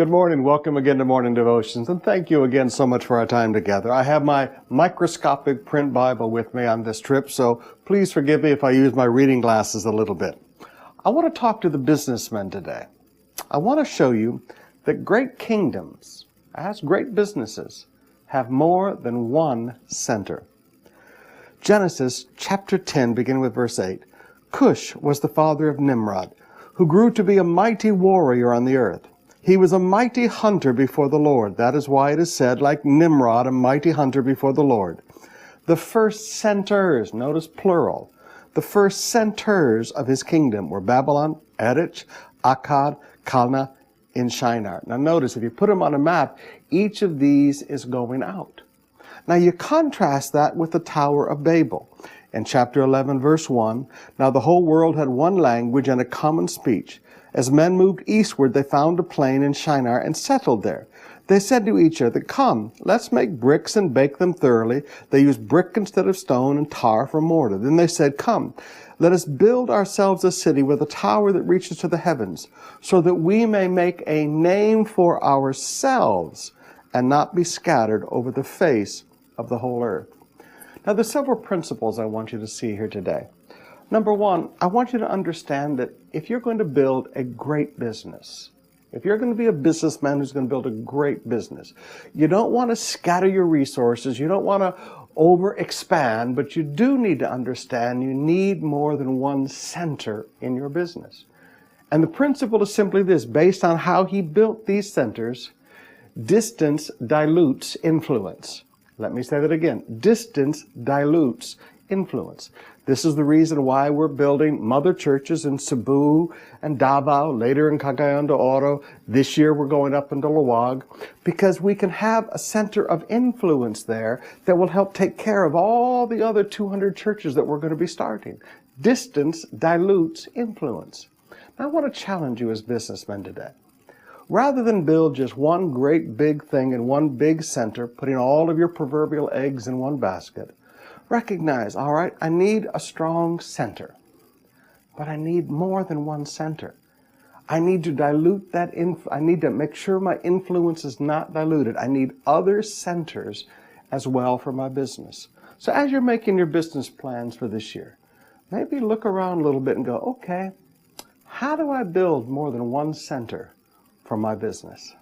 Good morning. Welcome again to Morning Devotions, and thank you again so much for our time together. I have my microscopic print Bible with me on this trip, so please forgive me if I use my reading glasses a little bit. I want to talk to the businessmen today. I want to show you that great kingdoms, as great businesses, have more than one center. Genesis chapter 10, beginning with verse 8. Cush was the father of Nimrod, who grew to be a mighty warrior on the earth. He was a mighty hunter before the Lord. That is why it is said, like Nimrod, a mighty hunter before the Lord. The first centers, notice plural, the first centers of his kingdom were Babylon, Erech, Akkad, Calneh, in Shinar. Now notice, if you put them on a map, each of these is going out. Now you contrast that with the Tower of Babel. In chapter 11, verse 1, now the whole world had one language and a common speech. As men moved eastward, they found a plain in Shinar and settled there. They said to each other, "Come, let's make bricks and bake them thoroughly." They used brick instead of stone and tar for mortar. Then they said, "Come, let us build ourselves a city with a tower that reaches to the heavens, so that we may make a name for ourselves and not be scattered over the face of the whole earth." Now, there's several principles I want you to see here today. Number one, I want you to understand that if you're going to build a great business, if you're going to be a businessman who's going to build a great business, you don't want to scatter your resources, you don't want to overexpand, but you do need to understand you need more than one center in your business. And the principle is simply this: based on how he built these centers, distance dilutes influence. Let me say that again. Distance dilutes influence. This is the reason why we're building mother churches in Cebu and Davao, later in Cagayan de Oro. This year we're going up into Luwag, because we can have a center of influence there that will help take care of all the other 200 churches that we're going to be starting. Distance dilutes influence. Now I want to challenge you as businessmen today. Rather than build just one great big thing in one big center, putting all of your proverbial eggs in one basket, recognize, all right, I need a strong center, but I need more than one center. I need to dilute that, I need to make sure my influence is not diluted. I need other centers as well for my business. So as you're making your business plans for this year, maybe look around a little bit and go, okay, how do I build more than one center for my business?